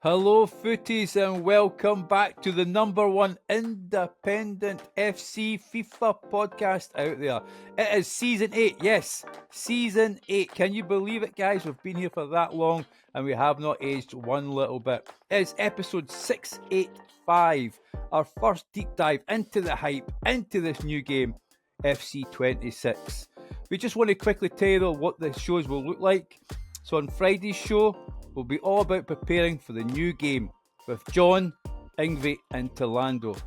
Hello, footies, and welcome back to the number one independent FC FIFA podcast out there. It is season 8. Yes, season 8. Can you believe it, guys? We've been here for that long and we have not aged one little bit. It is episode 685, our first deep dive into the hype, into this new game, FC26. We just want to quickly tell you though what the shows will look like. So on Friday's show, we'll be all about preparing for the new game with John, Ingvi and Talando.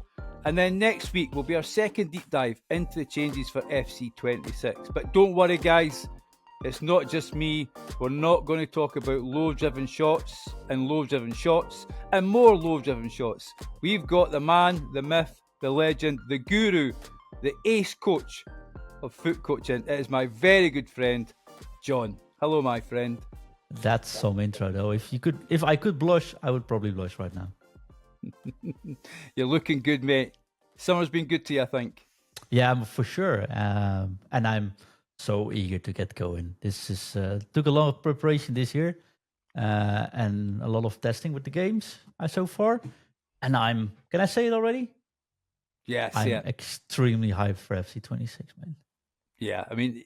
And then next week will be our second deep dive into the changes for FC26. But don't worry guys, it's not just me. We're not going to talk about low-driven shots and low-driven shots and more low-driven shots. We've got the man, the myth, the legend, the guru, the ace coach of foot coaching. It is my very good friend, John. Hello, my friend. That's some intro, though. If I could blush, I would probably blush right now. You're looking good, mate. Summer's been good to you, I think. Yeah, for sure. And I'm so eager to get going. This is took a lot of preparation this year, and a lot of testing with the games so far. And can I say it already? Yes, I'm yeah. extremely hyped for FC26, man. Yeah, I mean,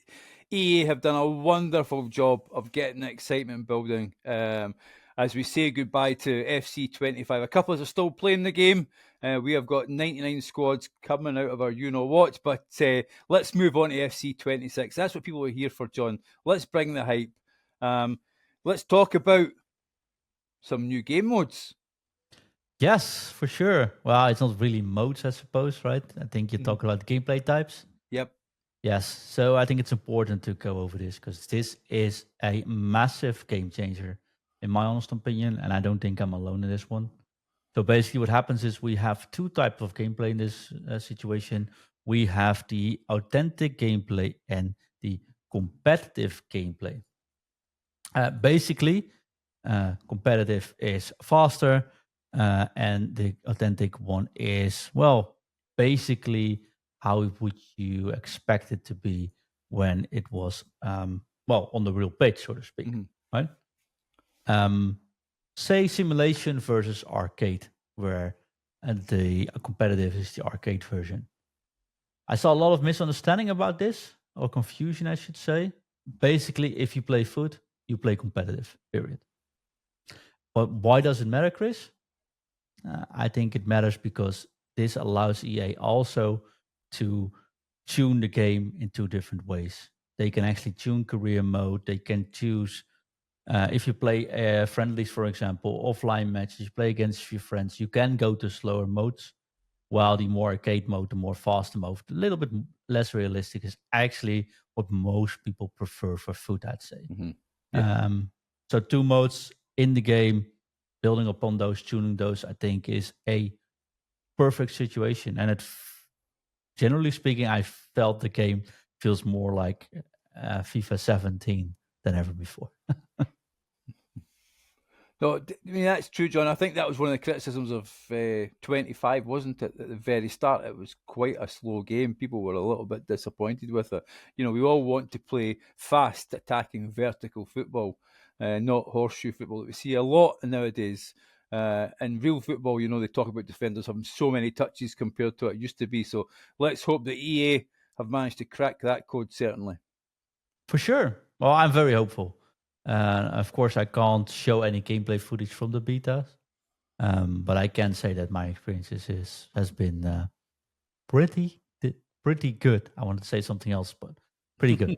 EA have done a wonderful job of getting excitement building. As we say goodbye to FC25, a couple of us are still playing the game. We have got 99 squads coming out of our you-know-what, but let's move on to FC26. That's what people are here for, John. Let's bring the hype. Let's talk about some new game modes. Yes, for sure. Well, it's not really modes, I suppose, right? I think you're talking about gameplay types. Yep. Yes, so I think it's important to go over this because this is a massive game changer, in my honest opinion, and I don't think I'm alone in this one. So basically, what happens is we have two types of gameplay in this situation. We have the authentic gameplay and the competitive gameplay. Basically, competitive is faster, and the authentic one is, well, basically how would you expect it to be when it was, on the real pitch, so to speak, right? Say simulation versus arcade, where the competitive is the arcade version. I saw a lot of misunderstanding about this, or confusion, I should say. Basically, if you play foot, you play competitive, period. But why does it matter, Chris? I think it matters because this allows EA also to tune the game in two different ways. They can actually tune career mode. They can choose, if you play friendlies, for example, offline matches, you play against your friends, you can go to slower modes, while the more arcade mode, the more faster mode, a little bit less realistic, is actually what most people prefer for foot, I'd say. Yeah. So two modes in the game, building upon those, tuning those, I think is a perfect situation. And generally speaking, I felt the game feels more like FIFA 17 than ever before. No, I mean, that's true, John. I think that was one of the criticisms of 25, wasn't it? At the very start, it was quite a slow game. People were a little bit disappointed with it. You know, we all want to play fast, attacking, vertical football, not horseshoe football that we see a lot nowadays. In real football, you know, they talk about defenders having so many touches compared to what it used to be. So let's hope that EA have managed to crack that code, certainly. For sure. Well, I'm very hopeful. Of course, I can't show any gameplay footage from the betas, but I can say that my experience has been pretty good. I wanted to say something else, but pretty good.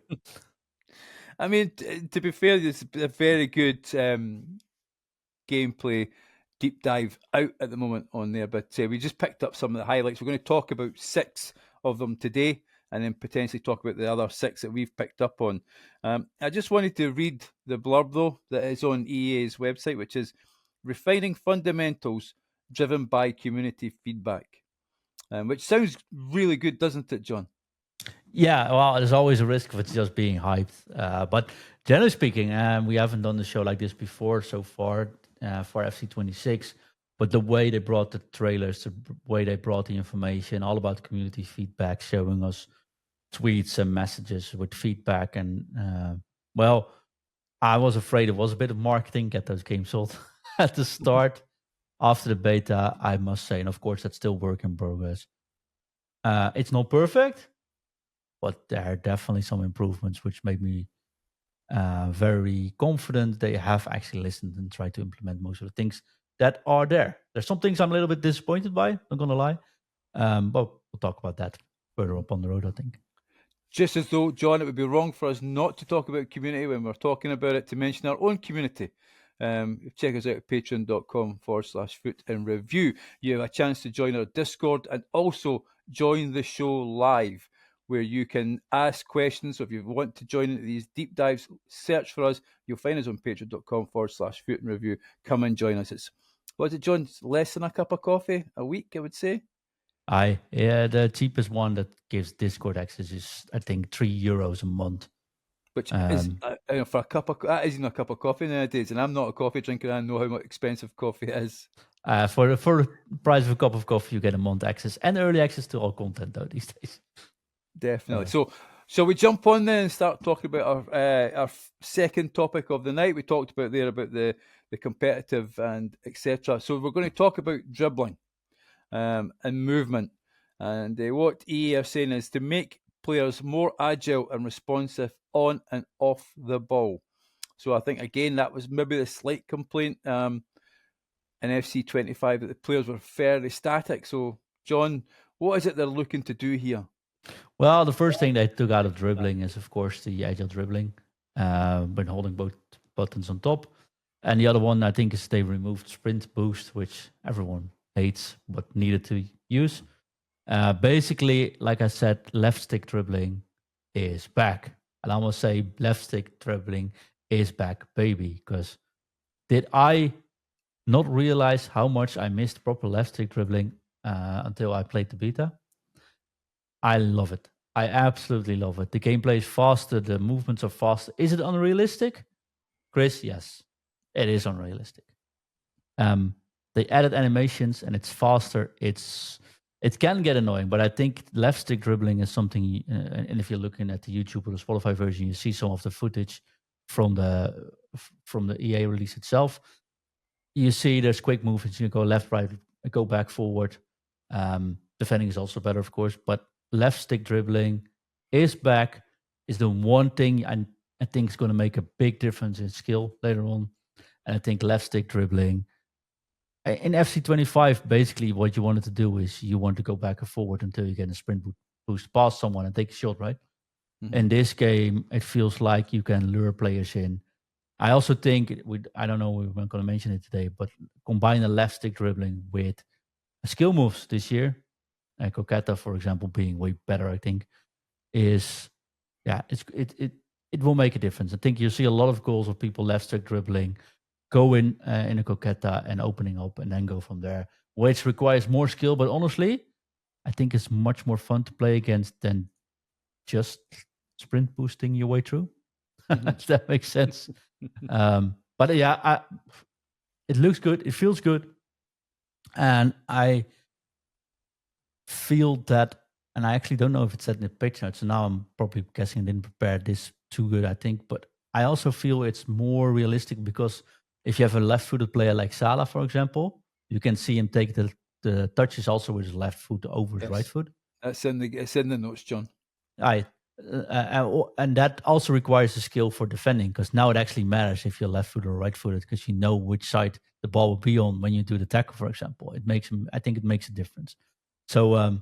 I mean, to be fair, it's a very good gameplay deep dive out at the moment on there, but we just picked up some of the highlights. We're going to talk about 6 of them today, and then potentially talk about the other 6 that we've picked up on. I just wanted to read the blurb, though, that is on EA's website, which is refining fundamentals driven by community feedback, which sounds really good, doesn't it, John? Yeah, well, there's always a risk of it just being hyped. But generally speaking, we haven't done the show like this before so far for FC26. But the way they brought the trailers, the way they brought the information, all about community feedback, showing us tweets and messages with feedback. And, I was afraid it was a bit of marketing, get those games sold. at the start. After the beta, I must say, and of course that's still work in progress. It's not perfect, but there are definitely some improvements which make me very confident they have actually listened and tried to implement most of the things that are there. There's some things I'm a little bit disappointed by, not gonna lie. But we'll talk about that further up on the road, I think. Just as though, John, it would be wrong for us not to talk about community when we're talking about it, to mention our own community. Check us out at patreon.com/foot in review. You have a chance to join our Discord and also join the show live, where you can ask questions. So if you want to join into these deep dives, search for us. You'll find us on patreon.com/foot in review. Come and join us. It's, what's it, John? It's less than a cup of coffee a week, I would say. The cheapest one that gives Discord access is, I think, €3 a month. Which is for a cup of that isn't a cup of coffee nowadays, and I'm not a coffee drinker. I know how much expensive coffee is. For the price of a cup of coffee, you get a month access and early access to all content though these days. Definitely. So, shall we jump on then and start talking about our second topic of the night? We talked about the competitive and etc. So we're going to talk about dribbling and movement, and what EA are saying is to make players more agile and responsive on and off the ball. So I think again that was maybe the slight complaint in FC25 that the players were fairly static. So John, what is it they're looking to do here? Well, the first thing they took out of dribbling is, of course, the agile dribbling, when holding both buttons on top. And the other one, I think, is they removed sprint boost, which everyone hates but needed to use. Basically, like I said, left stick dribbling is back. And I must say, left stick dribbling is back, baby. Because did I not realize how much I missed proper left stick dribbling until I played the beta? I love it. I absolutely love it. The gameplay is faster. The movements are faster. Is it unrealistic, Chris? Yes, it is unrealistic. They added animations and it's faster. It can get annoying, but I think left stick dribbling is something. And if you're looking at the YouTube or the Spotify version, you see some of the footage from the EA release itself. You see there's quick movements. You go left, right, go back, forward. Defending is also better, of course, but left stick dribbling is back. Is the one thing I think is going to make a big difference in skill later on. And I think left stick dribbling in FC25, basically what you wanted to do is you want to go back and forward until you get a sprint boost past someone and take a shot, right? Mm-hmm. In this game, it feels like you can lure players in. I also think, I don't know, we weren't going to mention it today, but combine a left stick dribbling with skill moves this year, Coqueta, for example, being way better, I think, it will make a difference. I think you see a lot of goals of people left stick dribbling, go in a Coqueta and opening up and then go from there, which requires more skill. But honestly, I think it's much more fun to play against than just sprint boosting your way through. If that makes sense. But yeah, it looks good. It feels good. And I feel that, and I actually don't know if it's said in the picture notes, so now I'm probably guessing I didn't prepare this too good, I think. But I also feel it's more realistic because if you have a left-footed player like Salah, for example, you can see him take the touches also with his left foot over his right foot. It's in the notes, John. And that also requires a skill for defending, because now it actually matters if you're left-footed or right-footed, because you know which side the ball will be on when you do the tackle, for example. I think it makes a difference. So I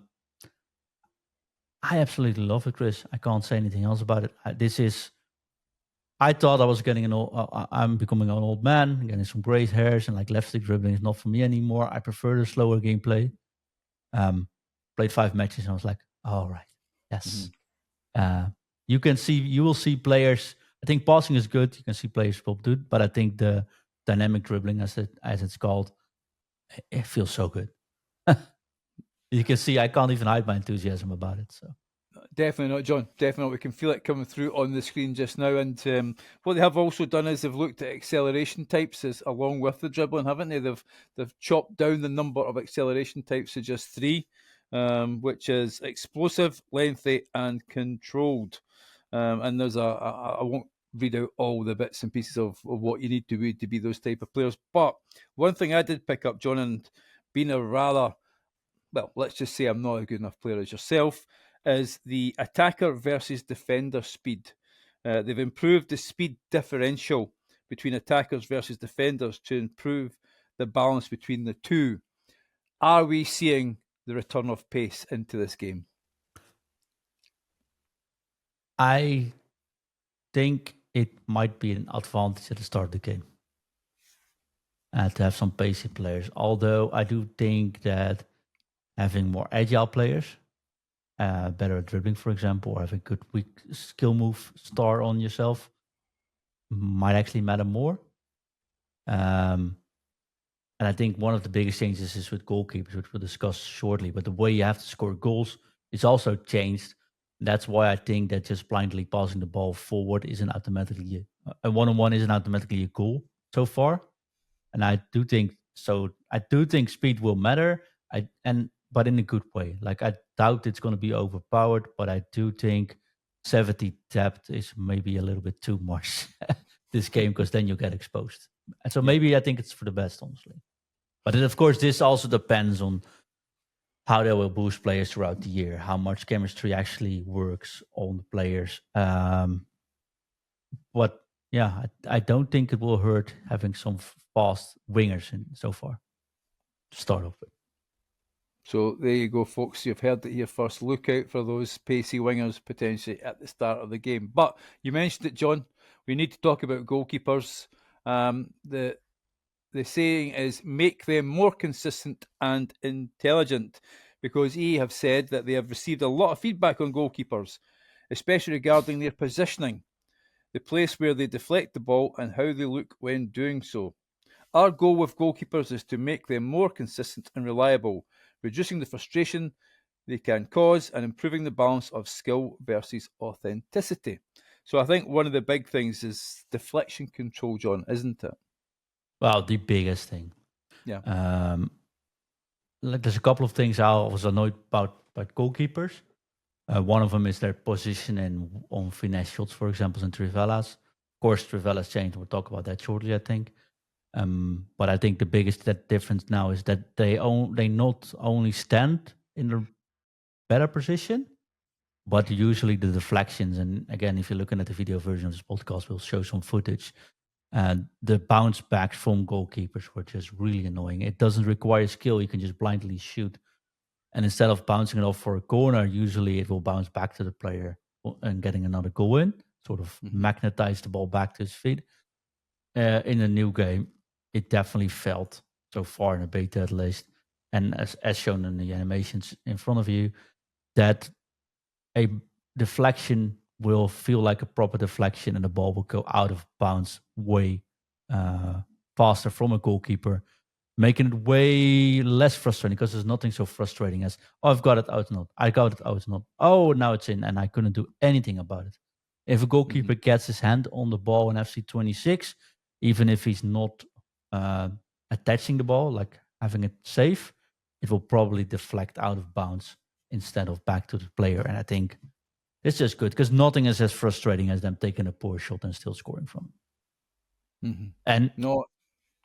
absolutely love it, Chris. I can't say anything else about it. I thought I was I'm becoming an old man, getting some gray hairs, and like left stick dribbling is not for me anymore. I prefer the slower gameplay. Played 5 matches and I was like, all right, yes. Mm-hmm. You will see players. I think passing is good. You can see players will do it, but I think the dynamic dribbling, as it's called, it feels so good. You can see I can't even hide my enthusiasm about it. So. Definitely not, John. Definitely not. We can feel it coming through on the screen just now. And what they have also done is they've looked at acceleration types along with the dribbling, haven't they? They've chopped down the number of acceleration types to just 3, which is explosive, lengthy, and controlled. And there's I won't read out all the bits and pieces of what you need to be those type of players. But one thing I did pick up, John, and being a rather, well, let's just say I'm not a good enough player as yourself, is the attacker versus defender speed. They've improved the speed differential between attackers versus defenders to improve the balance between the two. Are we seeing the return of pace into this game? I think it might be an advantage at the start of the game to have some pacey players. Although I do think that having more agile players, better at dribbling, for example, or have a good weak skill move star on yourself, might actually matter more. And I think one of the biggest changes is with goalkeepers, which we'll discuss shortly. But the way you have to score goals is also changed. That's why I think that just blindly passing the ball forward isn't automatically a one-on-one isn't automatically a goal so far. And I do think so. I do think speed will matter. But in a good way. Like I doubt it's going to be overpowered, but I do think 70 depth is maybe a little bit too much this game because then you get exposed. And so maybe I think it's for the best, honestly. But of course, this also depends on how they will boost players throughout the year, how much chemistry actually works on the players. But yeah, I don't think it will hurt having some fast wingers in so far to start off with. So there you go, folks. You've heard it here first. Look out for those pacey wingers potentially at the start of the game. But you mentioned it, John. We need to talk about goalkeepers. The saying is make them more consistent and intelligent, because EA have said that they have received a lot of feedback on goalkeepers, especially regarding their positioning, the place where they deflect the ball and how they look when doing so. Our goal with goalkeepers is to make them more consistent and reliable, reducing the frustration they can cause and improving the balance of skill versus authenticity. So I think one of the big things is deflection control, John, isn't it? Well, the biggest thing. Yeah. There's a couple of things I was annoyed about goalkeepers. One of them is their position on finesse shots, for example, in Trivella's. Of course, Trivella's changed. We'll talk about that shortly, I think. But I think the biggest difference now is that they not only stand in a better position, but usually the deflections. And again, if you're looking at the video version of this podcast, we'll show some footage. The bounce backs from goalkeepers were just really annoying. It doesn't require skill. You can just blindly shoot. And instead of bouncing it off for a corner, usually it will bounce back to the player and getting another goal in, sort of magnetize the ball back to his feet. In a new game, it definitely felt, so far in the beta at least, and as shown in the animations in front of you, that a deflection will feel like a proper deflection and the ball will go out of bounds way faster from a goalkeeper, making it way less frustrating because there's nothing so frustrating as, oh, I've got it out, not. I got it out, not. Oh, now it's in and I couldn't do anything about it. If a goalkeeper gets his hand on the ball in FC26, even if he's not attaching the ball, like having it safe, it will probably deflect out of bounds instead of back to the player. And I think it's just good because nothing is as frustrating as them taking a poor shot and still scoring from it. And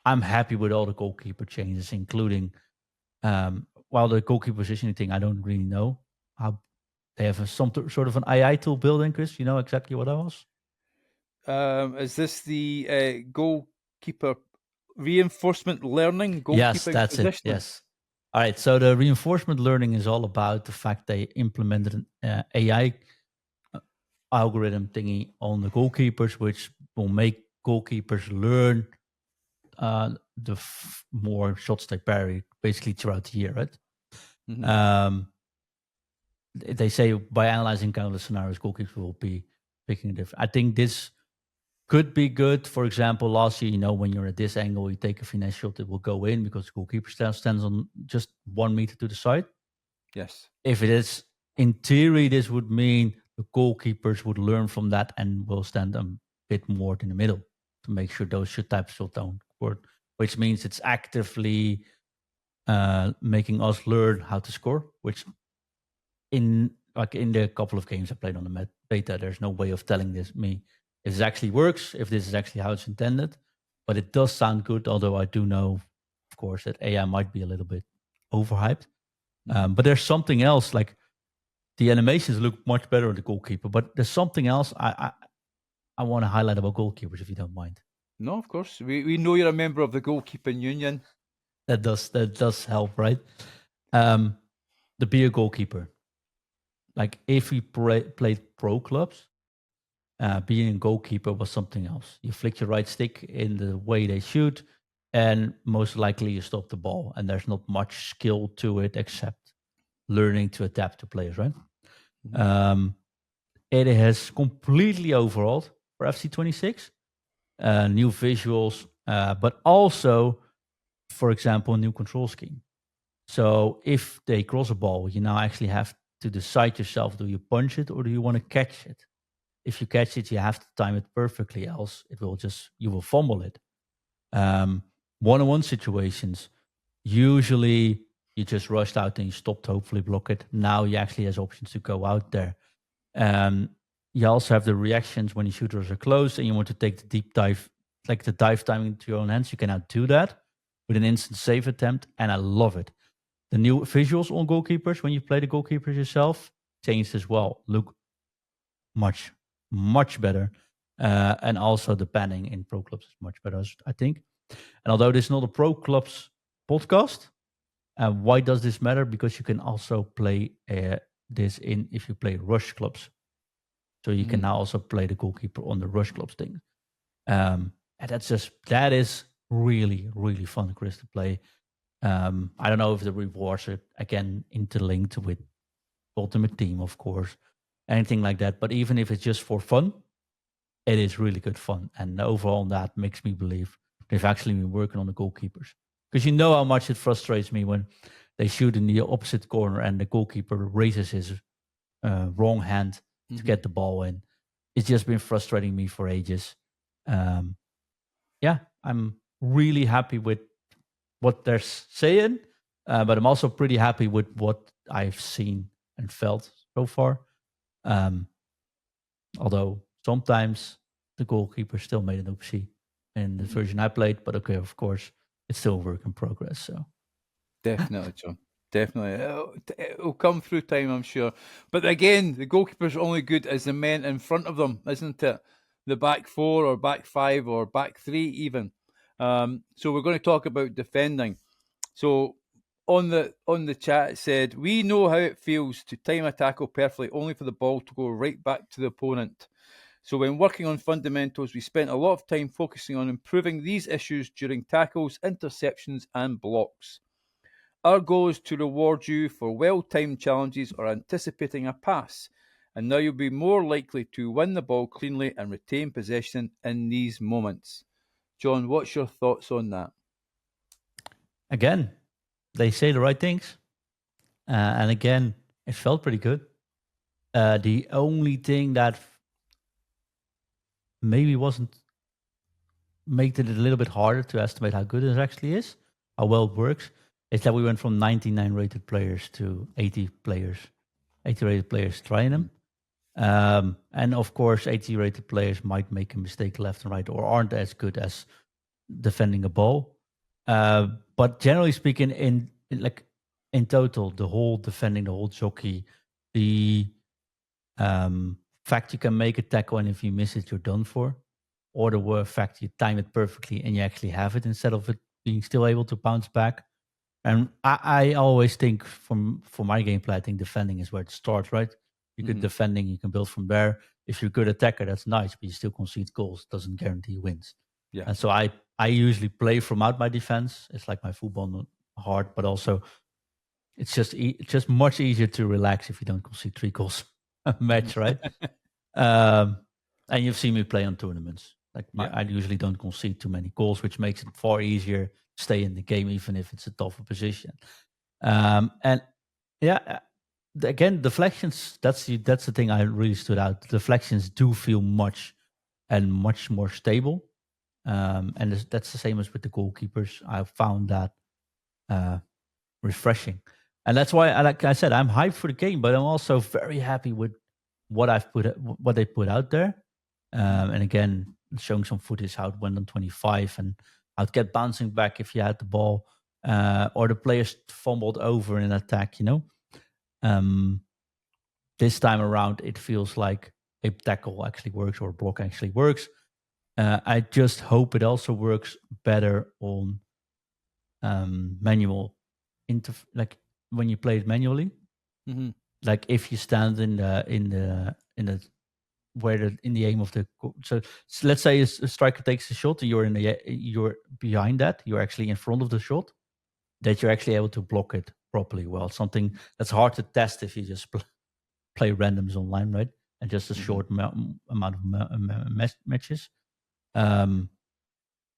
I'm happy with all the goalkeeper changes, including while the goalkeeper positioning thing, I don't really know how they have some sort of an AI tool built in, Chris. You know exactly what that was? Is this the goalkeeper reinforcement learning? Yes, that's it. Yes. All right. So the reinforcement learning is all about the fact they implemented an AI algorithm thingy on the goalkeepers, which will make goalkeepers learn the more shots they parry basically throughout the year, right? They say by analyzing countless scenarios, goalkeepers will be picking different. I think this could be good. For example, last year, when you're at this angle, you take a finesse shot, it will go in because the goalkeeper stands on just 1 meter to the side. Yes. If it is, in theory, this would mean the goalkeepers would learn from that and will stand a bit more in the middle to make sure those types of shots don't work, which means it's actively making us learn how to score, which in the couple of games I played on the beta, there's no way of telling me if this actually works, if this is actually how it's intended. But it does sound good, although I do know, of course, that AI might be a little bit overhyped. But there's something else, like the animations look much better on the goalkeeper, but there's something else I want to highlight about goalkeepers, if you don't mind. No, of course. We know you're a member of the goalkeeping union. That does help, right? To be a goalkeeper. Like if we played pro clubs, being a goalkeeper was something else. You flick your right stick in the way they shoot, and most likely you stop the ball. And there's not much skill to it except learning to adapt to players, right? It has completely overhauled for FC26. New visuals, but also, for example, a new control scheme. So if they cross a ball, you now actually have to decide yourself, do you punch it or do you want to catch it? If you catch it, you have to time it perfectly, else you will fumble it. One-on-one situations, usually you just rushed out and you stopped, hopefully block it. Now you actually has options to go out there. You also have the reactions when your shooters are close and you want to take the deep dive, like the dive timing into your own hands. You can now do that with an instant save attempt, and I love it. The new visuals on goalkeepers, when you play the goalkeepers yourself, changed as well. Look much, much better. And also the panning in pro clubs is much better, I think. And although this is not a pro clubs podcast, why does this matter? Because you can also play this if you play rush clubs. So you can now also play the goalkeeper on the rush clubs thing. And that is really, really fun, Chris, to play. I don't know if the rewards are again interlinked with Ultimate Team, of course, anything like that. But even if it's just for fun, it is really good fun. And overall, that makes me believe they've actually been working on the goalkeepers. Because you know how much it frustrates me when they shoot in the opposite corner and the goalkeeper raises his wrong hand to get the ball in. It's just been frustrating me for ages. Yeah, I'm really happy with what they're saying, but I'm also pretty happy with what I've seen and felt so far. Although sometimes the goalkeeper still made an oopsie in the version I played, but okay, of course, it's still a work in progress. So Definitely, John. Definitely. It'll come through time, I'm sure. But again, the goalkeeper's only good as the men in front of them, isn't it? The back four or back five or back three even. So we're going to talk about defending. So on the chat it said, we know how it feels to time a tackle perfectly only for the ball to go right back to the opponent. So when working on fundamentals, we spent a lot of time focusing on improving these issues during tackles, interceptions and blocks. Our goal is to reward you for well-timed challenges or anticipating a pass, and now you'll be more likely to win the ball cleanly and retain possession in these moments. John, what's your thoughts on that? Again, they say the right things. And again, it felt pretty good. The only thing that maybe made it a little bit harder to estimate how good it actually is, how well it works, is that we went from 99 rated players to 80 rated players trying them. And of course, 80 rated players might make a mistake left and right or aren't as good as defending a ball. But generally speaking, in total, the whole defending, the whole jockey, the fact you can make a tackle and if you miss it, you're done for, or the fact you time it perfectly and you actually have it instead of it being still able to bounce back. And I always think for my gameplay, I think defending is where it starts, right? You're good defending, you can build from there. If you're a good attacker, that's nice, but you still concede goals. Doesn't guarantee wins. Yeah. And so I usually play from out my defense. It's like my football, not hard, but also it's just much easier to relax if you don't concede 3 goals a match, right? And you've seen me play on tournaments. I usually don't concede too many goals, which makes it far easier to stay in the game, even if it's a tougher position. And yeah, again, deflections. That's the thing I really stood out. The deflections do feel much more stable, and that's the same as with the goalkeepers. I found that refreshing, and that's why, like I said, I'm hyped for the game, but I'm also very happy with what they put out there. And again, showing some footage how it went on 25 and how it kept bouncing back if you had the ball, or the players fumbled over in an attack. This time around, it feels like a tackle actually works or a block actually works. I just hope it also works better on manual, like when you play it manually. Mm-hmm. Like if you stand in the aim of the so let's say a striker takes a shot, and you're behind that, you're actually in front of the shot, that you're actually able to block it properly. Well, something that's hard to test if you just play randoms online, right? And just a short amount of matches. So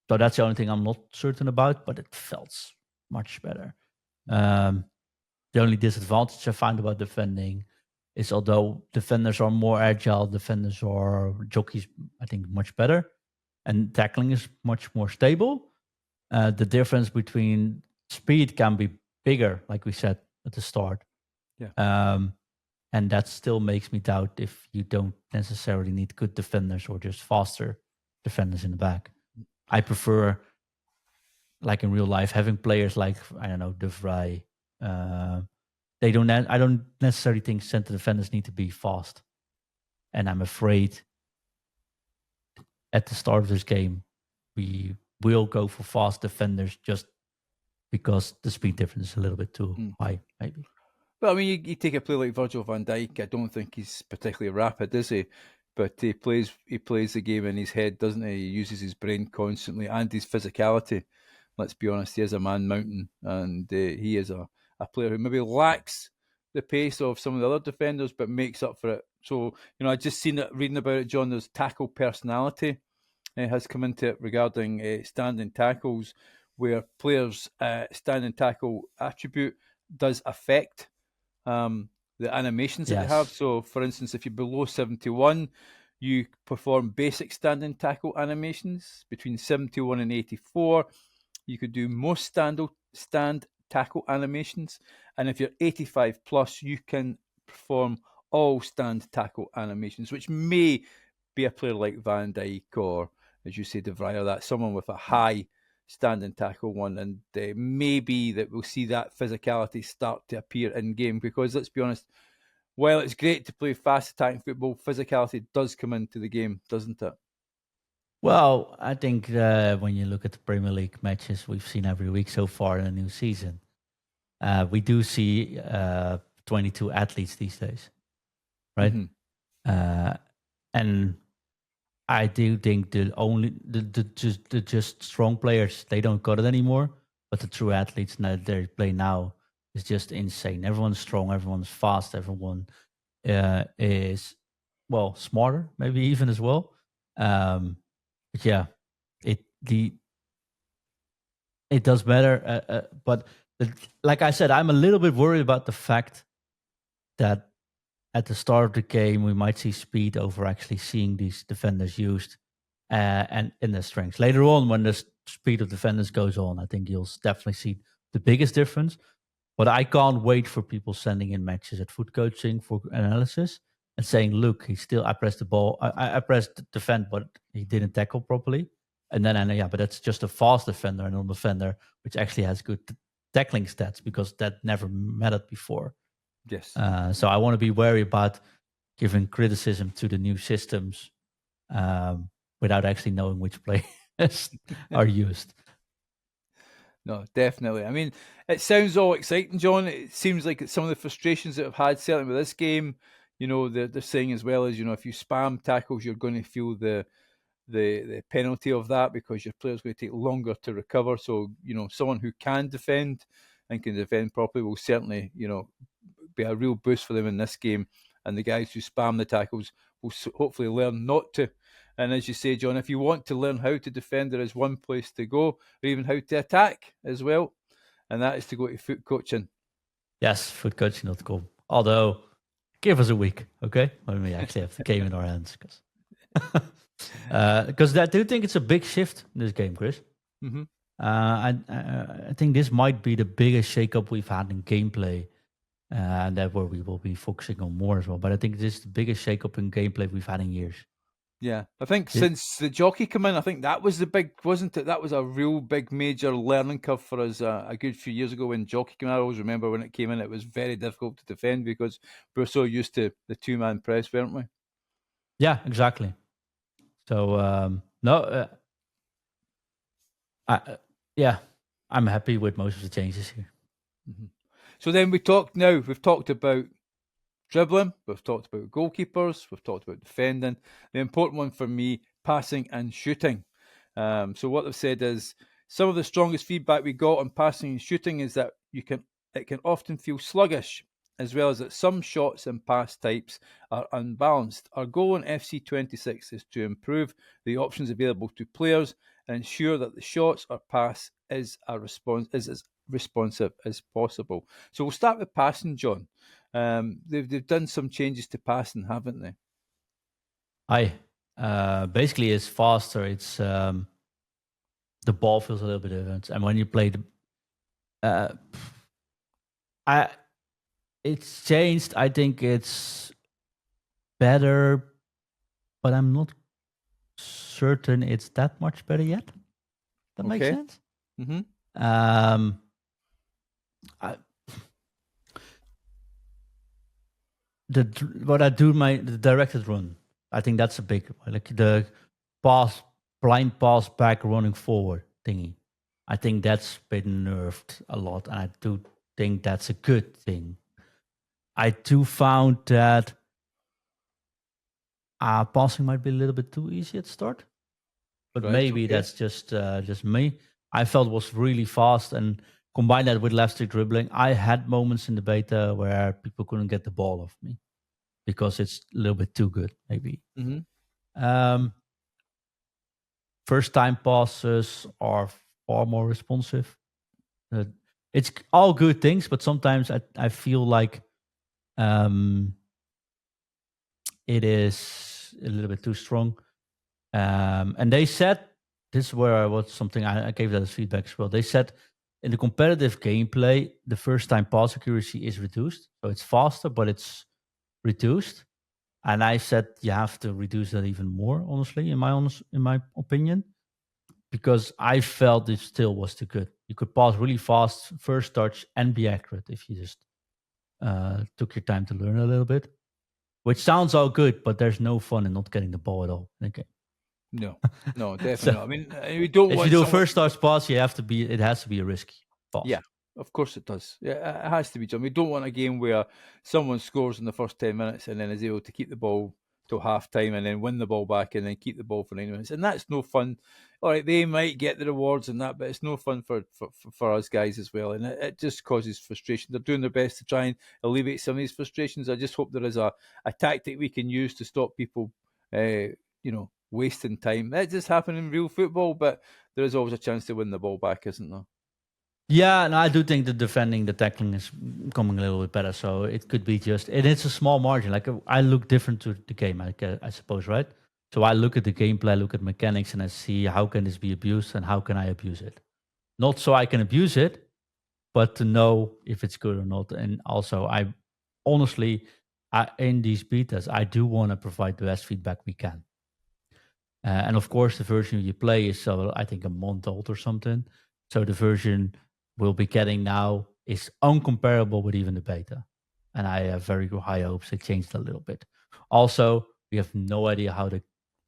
that's the only thing I'm not certain about, but it felt much better. The only disadvantage I find about defending is, although defenders are more agile, defenders are jockeys, I think, much better, and tackling is much more stable. The difference between speed can be bigger, like we said at the start. Yeah. And that still makes me doubt if you don't necessarily need good defenders or just faster defenders in the back. I prefer, like in real life, having players like, I don't know, De Vrij. I don't necessarily think center defenders need to be fast. And I'm afraid at the start of this game, we will go for fast defenders just because the speed difference is a little bit too high, maybe. Well, I mean, you take a player like Virgil van Dijk. I don't think he's particularly rapid, is he? But he plays the game in his head, doesn't he? He uses his brain constantly and his physicality. Let's be honest, he is a man mountain, and he is a player who maybe lacks the pace of some of the other defenders, but makes up for it. So, I just seen it, reading about it, John. There's tackle personality has come into it regarding standing tackles, where players' standing tackle attribute does affect the animations that they have. So, for instance, if you're below 71, you perform basic standing tackle animations. Between 71 and 84, you could do most stand tackle animations. And if you're 85 plus, you can perform all stand tackle animations, which may be a player like Van Dijk or, as you say, De Vrij, or that someone with a high standing tackle one, and maybe that we'll see that physicality start to appear in game, because let's be honest, while it's great to play fast attacking football, physicality does come into the game, doesn't it? Well, I think when you look at the Premier League matches we've seen every week so far in the new season, we do see 22 athletes these days, right? And I do think the just strong players, they don't got it anymore. But the true athletes that they play now is just insane. Everyone's strong, everyone's fast, everyone is, well, smarter, maybe even as well. But yeah, it does matter. But like I said, I'm a little bit worried about the fact that at the start of the game, we might see speed over actually seeing these defenders used and in their strengths. Later on, when the speed of defenders goes on, I think you'll definitely see the biggest difference. But I can't wait for people sending in matches at foot coaching for analysis and saying, look, I pressed the ball, I pressed defend, but he didn't tackle properly. And then, but that's just a fast defender and not a defender, which actually has good tackling stats, because that never mattered before. Yes. So I want to be wary about giving criticism to the new systems without actually knowing which players are used. No, definitely. I mean, it sounds all exciting, John. It seems like some of the frustrations that I've had, certainly with this game, they're saying as well as, if you spam tackles, you're going to feel the penalty of that, because your player's going to take longer to recover. So, someone who can defend and can defend properly will certainly, be a real boost for them in this game. And the guys who spam the tackles will hopefully learn not to. And as you say, John, if you want to learn how to defend, there is one place to go, or even how to attack as well, and that is to go to foot coaching. Yes, footcoaching.com. Although, give us a week, okay? When we actually have the game in our hands. Because I do think it's a big shift in this game, Chris. Mm-hmm. I think this might be the biggest shakeup we've had in gameplay, and that where we will be focusing on more as well. But I think this is the biggest shakeup in gameplay we've had in years. Yeah, I think since the jockey came in, I think that was the big, wasn't it? That was a real big major learning curve for us a good few years ago when jockey came in. I always remember when it came in, it was very difficult to defend because we were so used to the two-man press, weren't we? Yeah, exactly. So no, yeah, I'm happy with most of the changes here. Mm-hmm. So then we've talked about dribbling, we've talked about goalkeepers, we've talked about defending. The important one for me, passing and shooting. So what they've said is some of the strongest feedback we got on passing and shooting is that it can often feel sluggish, as well as that some shots and pass types are unbalanced. Our goal in FC26 is to improve the options available to players and ensure that the shots or pass is as responsive as possible. So we'll start with passing, John. They've done some changes to passing, haven't they? Basically it's faster. It's the ball feels a little bit different, and when you play it's changed. I think it's better, but I'm not certain it's that much better yet. That makes sense. Mm-hmm. The directed run, I think that's a big, like the blind pass back running forward thingy. I think that's been nerfed a lot, and I do think that's a good thing. I do found that passing might be a little bit too easy at the start, but maybe that's just me. I felt it was really fast, and combine that with left stick dribbling. I had moments in the beta where people couldn't get the ball off me because it's a little bit too good, maybe. Mm-hmm. First time passes are far more responsive. It's all good things, but sometimes I feel like it is a little bit too strong. And they said, this is where I gave that as feedback as well. They said in the competitive gameplay, the first time pass accuracy is reduced. So it's faster, but it's reduced. And I said you have to reduce that even more, honestly, in my opinion, because I felt it still was too good. You could pass really fast, first touch, and be accurate if you just took your time to learn a little bit. Which sounds all good, but there's no fun in not getting the ball at all in a game. No, definitely not. I mean, we don't. If you do a first touch pass, it has to be a risky pass. Yeah, of course it does. Yeah, it has to be, John. We don't want a game where someone scores in the first 10 minutes and then is able to keep the ball till half time and then win the ball back and then keep the ball for 9 minutes. And that's no fun. All right, they might get the rewards and that, but it's no fun for us guys as well. And it just causes frustration. They're doing their best to try and alleviate some of these frustrations. I just hope there is a tactic we can use to stop people, wasting time. That just happens in real football, but there is always a chance to win the ball back, isn't there? Yeah, and I do think the defending, the tackling is coming a little bit better. So it could be and it's a small margin. Like I look different to the game, I suppose, right? So I look at the gameplay, I look at mechanics, and I see how can this be abused and how can I abuse it. Not so I can abuse it, but to know if it's good or not. And also, in these betas, I do want to provide the best feedback we can. And of course, the version you play is, I think, a month old or something. So the version we'll be getting now is uncomparable with even the beta. And I have very high hopes it changed a little bit. Also, we have no idea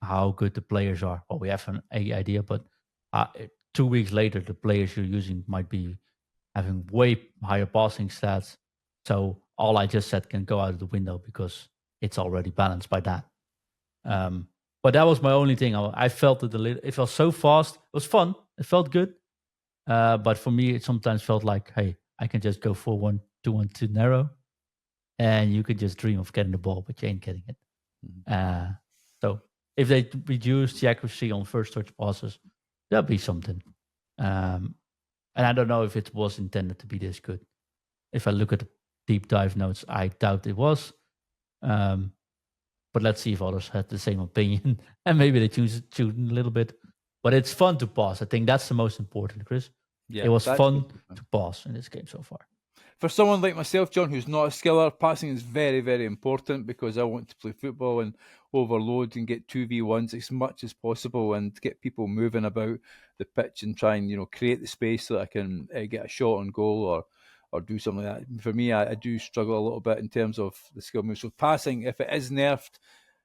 how good the players are. Well, we have an idea, but 2 weeks later, the players you're using might be having way higher passing stats. So all I just said can go out of the window because it's already balanced by that. But that was my only thing. I felt it felt so fast. It was fun. It felt good. But for me, it sometimes felt like, hey, I can just go for 1-2-1 too narrow, and you could just dream of getting the ball, but you ain't getting it. So if they reduce the accuracy on first touch passes, that'd be something. And I don't know if it was intended to be this good. If I look at the deep dive notes, I doubt it was. But let's see if others had the same opinion, and maybe they choose a little bit. But it's fun to pass. I think that's the most important, Chris. Yeah, it was fun to pass in this game so far. for someone like myself, John, who's not a skiller, passing is very, very important because I want to play football and overload and get 2v1s as much as possible and get people moving about the pitch and try and, create the space so that I can get a shot on goal or do something like that. For me, I do struggle a little bit in terms of the skill moves. So passing, if it is nerfed,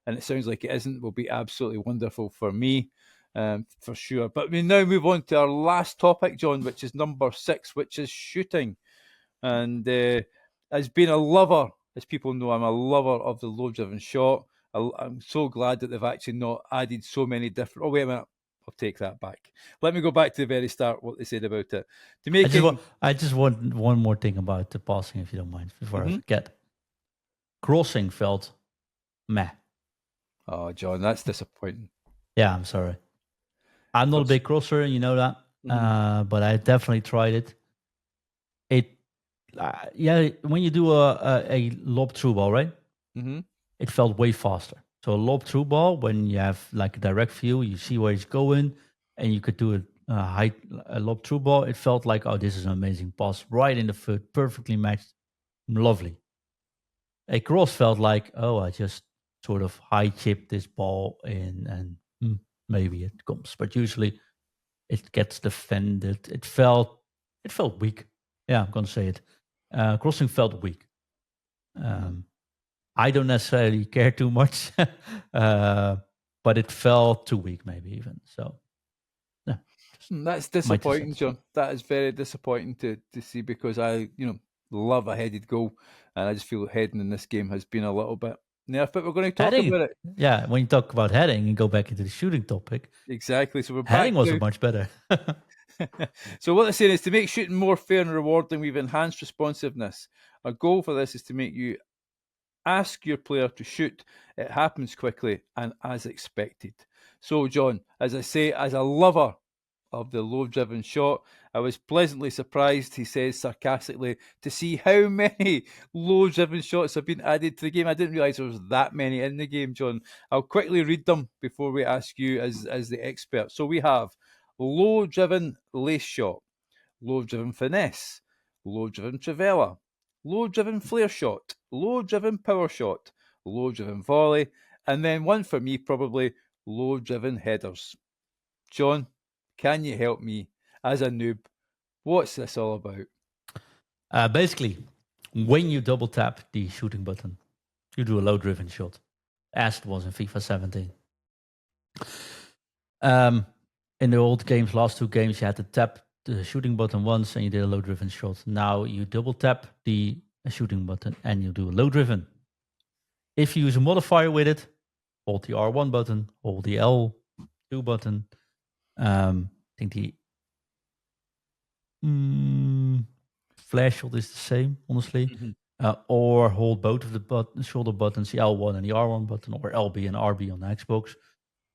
and it sounds like it isn't, will be absolutely wonderful for me. For sure. But we now move on to our last topic, John, which is number 6, which is shooting. And as being a lover, as people know, I'm a lover of the low-driven shot. I'm so glad that they've actually not added so many different... Oh, wait a minute. I'll take that back. Let me go back to the very start, what they said about it. To make I just want one more thing about the passing, if you don't mind, before I forget. Crossing felt meh. Oh, John, that's disappointing. Yeah, I'm sorry. I'm not a big crosser, you know that. But I definitely tried it. When you do a lob through ball, right? It felt way faster. So a lob through ball, when you have like a direct view, you see where he's going, and you could do a lob through ball. It felt like, oh, this is an amazing pass, right in the foot, perfectly matched, lovely. A cross felt like, oh, I just sort of high chip this ball in, and maybe it comes, but usually it gets defended. It felt weak. Yeah, I'm gonna say it. Crossing felt weak. I don't necessarily care too much, but it felt too weak, maybe even. So, yeah. That's disappointing, John. That is very disappointing to see because I, love a headed goal, and I just feel heading in this game has been a little bit nerfed. But we're going to talk about it. Yeah, when you talk about heading and go back into the shooting topic, exactly. So heading wasn't much better. So what they're saying is to make shooting more fair and rewarding, we've enhanced responsiveness. Our goal for this is to make you ask your player to shoot. It happens quickly and as expected. So, John, as I say, as a lover of the low-driven shot, I was pleasantly surprised, he says sarcastically, to see how many low-driven shots have been added to the game. I didn't realise there was that many in the game, John. I'll quickly read them before we ask you as the expert. So we have low-driven lace shot, low-driven finesse, low-driven trivela, low-driven flare shot, low-driven power shot, low-driven volley, and then one for me, probably low-driven headers. John, can you help me as a noob? What's this all about? Basically, when you double tap the shooting button, you do a low-driven shot, as it was in FIFA 17. In the old games, last 2 games, you had to tap the shooting button once and you did a low-driven shot. Now you double tap the shooting button and you do a low-driven. If you use a modifier with it, hold the R1 button, hold the L2 button. I think the flash shot is the same, honestly. Or hold both of the shoulder buttons, the L1 and the R1 button, or LB and RB on the Xbox.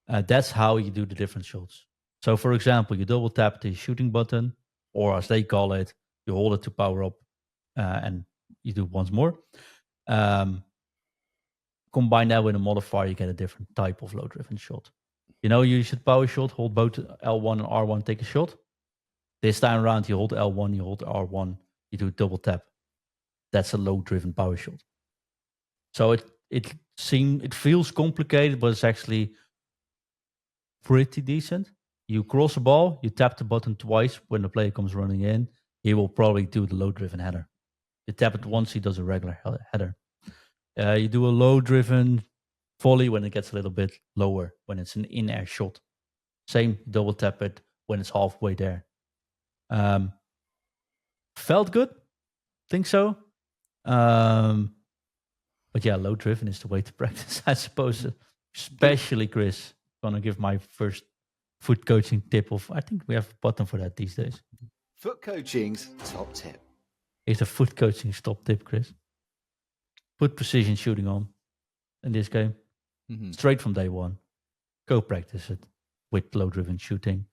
That's how you do the different shots. So, for example, you double tap the shooting button, or as they call it, you hold it to power up, and you do once more. Combine that with a modifier, you get a different type of low-driven shot. You should power shot, hold both L1 and R1, take a shot. This time around, you hold L1, you hold R1, you do double tap. That's a low-driven power shot. So it feels complicated, but it's actually pretty decent. You cross a ball, you tap the button twice when the player comes running in, he will probably do the low-driven header. You tap it once, he does a regular header. You do a low-driven volley when it gets a little bit lower, when it's an in-air shot. Same, double tap it when it's halfway there. Felt good, think so. But yeah, low-driven is the way to practice, I suppose. Especially, Chris, gonna give my first foot coaching tip of, I think we have a button for that these days. Foot coaching's top tip. Here's a foot coaching top tip, Chris. Put precision shooting on in this game. Straight from day one. Go practice it with low-driven shooting.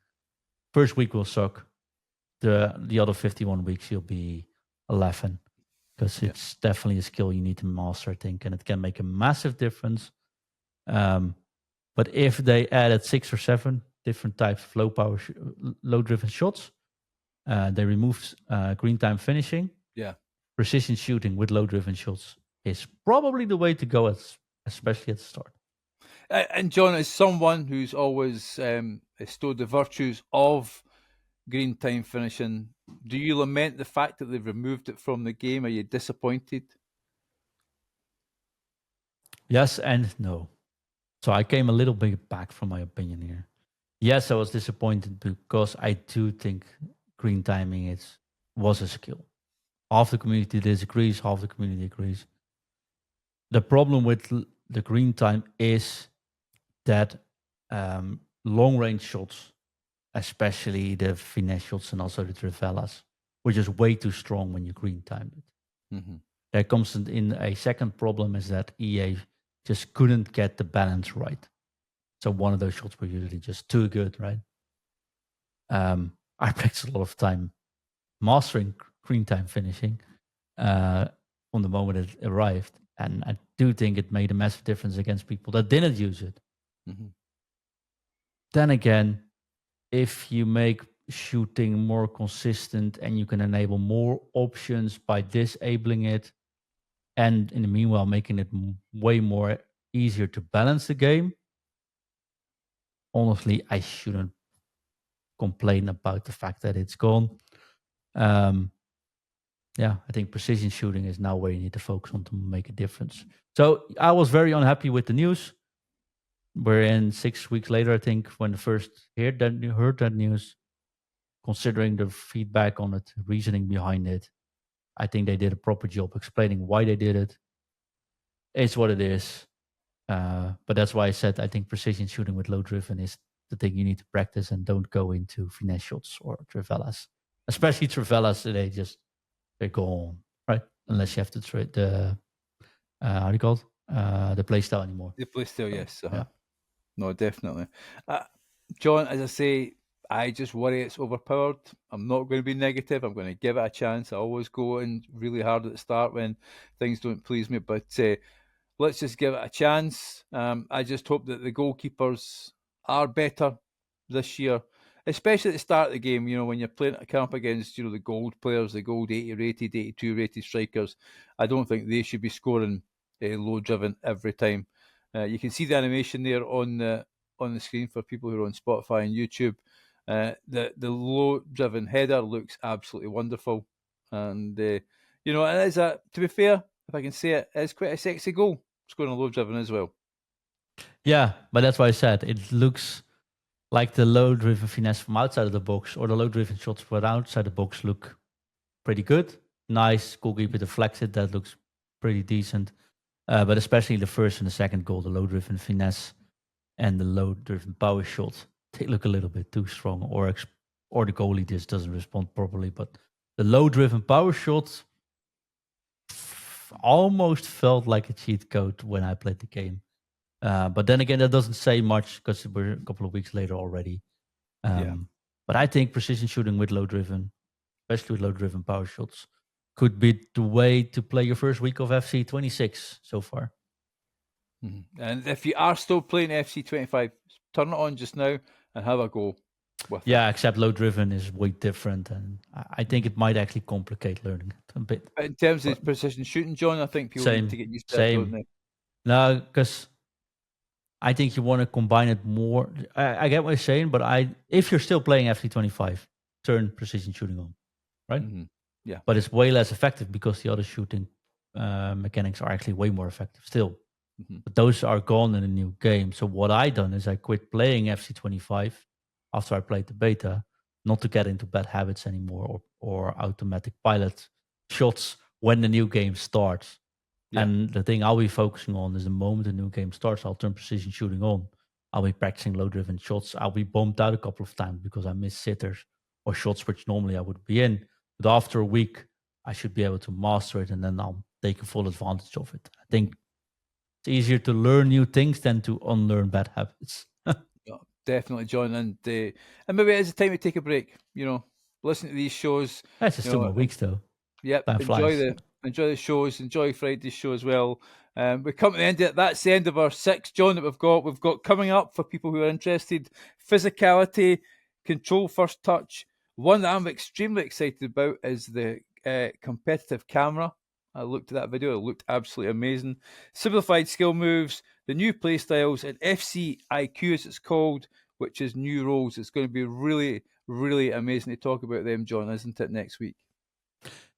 First week will suck. The other 51 weeks you'll be 11. Because it's definitely a skill you need to master, I think, and it can make a massive difference. But if they added 6 or 7 different types of low-driven shots, they removed green time finishing. Yeah. precision shooting with low-driven shots is probably the way to go, especially at the start. And John, as someone who's always extolled the virtues of green time finishing, do you lament the fact that they've removed it from the game? Are you disappointed? Yes and no. So I came a little bit back from my opinion here. Yes, I was disappointed because I do think green timing was a skill. Half the community disagrees, half the community agrees. The problem with the green time is that long range shots, especially the finesse shots and also the trivelas, were just way too strong when you green timed it. Mm-hmm. There comes in a second problem is that EA just couldn't get the balance right. So one of those shots were usually just too good, right? I practiced a lot of time mastering green time finishing from the moment it arrived. And I do think it made a massive difference against people that didn't use it. Mm-hmm. Then again, if you make shooting more consistent and you can enable more options by disabling it, and in the meanwhile making it way more easier to balance the game, honestly, I shouldn't complain about the fact that it's gone. Yeah, I think precision shooting is now where you need to focus on to make a difference. So I was very unhappy with the news. We're in 6 weeks later, I think, when the first heard that news, considering the feedback on it, reasoning behind it, I think they did a proper job explaining why they did it. It's what it is. But that's why I said I think precision shooting with low driven is the thing you need to practice and don't go into finesse shots or trivelas. Especially trivelas, they're gone, right? Unless you have to trade the how do you call it? The playstyle anymore. The playstyle, yes. Yeah. No, definitely. John, as I say, I just worry it's overpowered. I'm not going to be negative. I'm going to give it a chance. I always go in really hard at the start when things don't please me, but let's just give it a chance. I just hope that the goalkeepers are better this year, especially at the start of the game. When you're playing a camp against, the gold players, the gold 80 rated, 82 rated strikers, I don't think they should be scoring low driven every time. You can see the animation there on the screen for people who are on Spotify and YouTube. The low driven header looks absolutely wonderful, and it is to be fair, if I can say it, it's quite a sexy goal. Scoring a low driven as well. Yeah, but that's why I said it looks like the low driven finesse from outside of the box, or the low driven shots from outside the box look pretty good. Nice, goalkeeper deflects it. That looks pretty decent. But especially the first and the second goal, the low driven finesse and the low driven power shot, they look a little bit too strong, or the goalie just doesn't respond properly. But the low driven power shot almost felt like a cheat code when I played the game. But then again, that doesn't say much because we're a couple of weeks later already. But I think precision shooting with low driven, especially with low driven power shots, could be the way to play your first week of FC26 so far. Mm-hmm. And if you are still playing FC25, turn it on just now and have a go with it. Yeah, except low driven is way different, and I think it might actually complicate learning it a bit. But in terms of precision shooting, John, I think people need to get used to that, don't they? No, because I think you want to combine it more. I get what you're saying, but if you're still playing FC25, turn precision shooting on, right? Mm-hmm. Yeah. But it's way less effective because the other shooting mechanics are actually way more effective still. Mm-hmm. But those are gone in the new game. So what I done is I quit playing FC25 after I played the beta, not to get into bad habits anymore or automatic pilot shots when the new game starts. Yeah. And the thing I'll be focusing on is the moment the new game starts, I'll turn precision shooting on. I'll be practicing low-driven shots. I'll be bombed out a couple of times because I miss sitters or shots which normally I would be in. But after a week, I should be able to master it, and then I'll take full advantage of it. I think it's easier to learn new things than to unlearn bad habits. Yeah, definitely, John. And maybe it's time to take a break. Listen to these shows. That's just 2 more weeks, though. Yep, enjoy the shows. Enjoy Friday's show as well. We come to the end of it. That's the end of our 6, John, that we've got. We've got coming up for people who are interested: physicality, control, first touch. One that I'm extremely excited about is the competitive camera. I looked at that video. It looked absolutely amazing. Simplified skill moves, the new play styles, and FC IQ, as it's called, which is new roles. It's going to be really, really amazing to talk about them, John, isn't it, next week?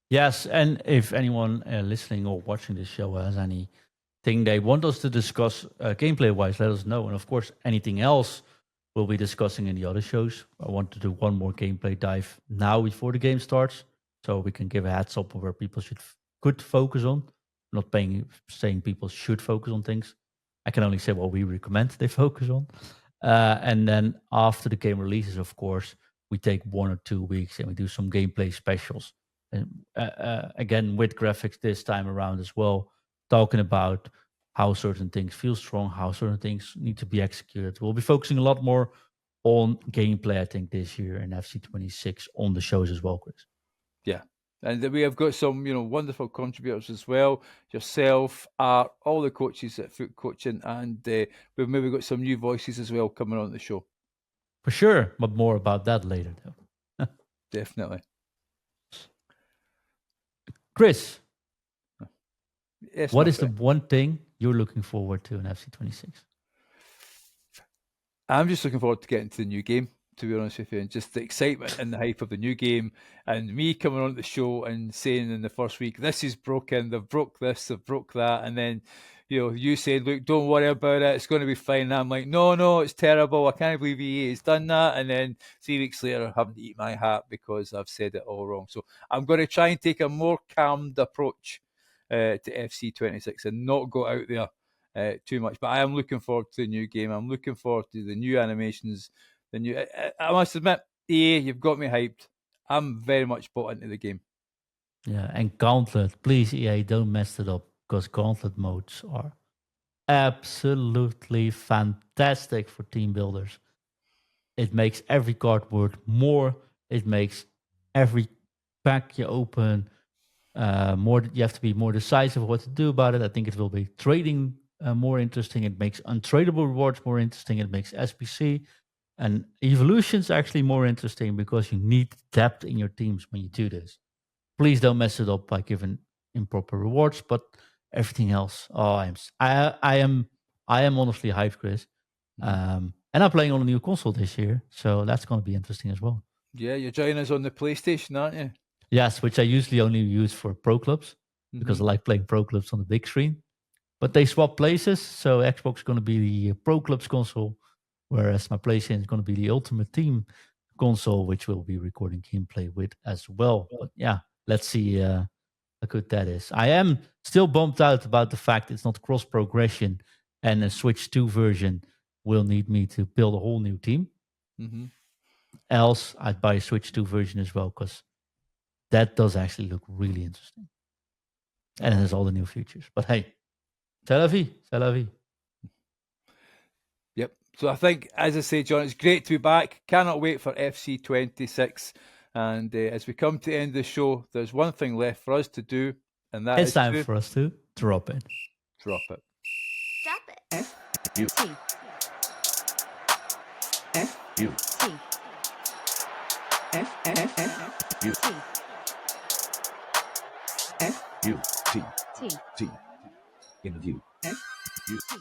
Yes, and if anyone listening or watching this show has anything they want us to discuss gameplay-wise, let us know. And of course, anything else we'll be discussing in the other shows. I want to do one more gameplay dive now before the game starts, so we can give a heads up of where people could focus on. I'm not saying people should focus on things. I can only say what we recommend they focus on. And then after the game releases, of course, we take 1 or 2 weeks and we do some gameplay specials. And again, with graphics this time around as well, talking about how certain things feel strong, how certain things need to be executed. We'll be focusing a lot more on gameplay, I think, this year in FC26 on the shows as well, Chris. Yeah. And we have got some, wonderful contributors as well. Yourself, Art, all the coaches at Foot Coaching, and we've maybe got some new voices as well coming on the show. For sure, but more about that later, though. Definitely. Chris, yes, what is the one thing you're looking forward to in FC26? I'm just looking forward to getting to the new game, to be honest with you, and just the excitement and the hype of the new game, and me coming on the show and saying in the first week, this is broken, they've broke this, they've broke that, and then you said, look, don't worry about it, it's going to be fine. And I'm like, no, it's terrible, I can't believe EA has done that. And then 3 weeks later, having to eat my hat because I've said it all wrong. So I'm going to try and take a more calmed approach to FC26 and not go out there too much. But I am looking forward to the new game. I'm looking forward to the new animations. I must admit, EA, you've got me hyped. I'm very much bought into the game. Yeah, and Gauntlet, please, EA, don't mess it up, because Gauntlet modes are absolutely fantastic for team builders. It makes every card worth more. It makes every pack you open more. You have to be more decisive what to do about it. I think it will be trading more interesting. It makes untradeable rewards more interesting. It makes SPC and evolutions actually more interesting because you need depth in your teams when you do this. Please don't mess it up by giving improper rewards, but everything else, I am honestly hyped, Chris. And I'm playing on a new console this year, so that's going to be interesting as well. Yeah, you're joining us on the PlayStation, aren't you? Yes, which I usually only use for pro clubs because I like playing pro clubs on the big screen. But they swap places, so Xbox is going to be the pro clubs console, whereas my PlayStation is going to be the Ultimate Team console, which we'll be recording gameplay with as well. But yeah, let's see how good that is. I am still bummed out about the fact it's not cross progression, and a Switch 2 version will need me to build a whole new team. Else, I'd buy a Switch 2 version as well, because that does actually look really interesting. And it has all the new features. But hey, c'est la vie, c'est la vie. Yep. So I think, as I say, John, it's great to be back. Cannot wait for FC26. And as we come to the end of the show, there's one thing left for us to do, and that it's time for us to drop it. Drop it. Drop it. F U T. F U T. F F F U T. F U T T. T. In view. F U T.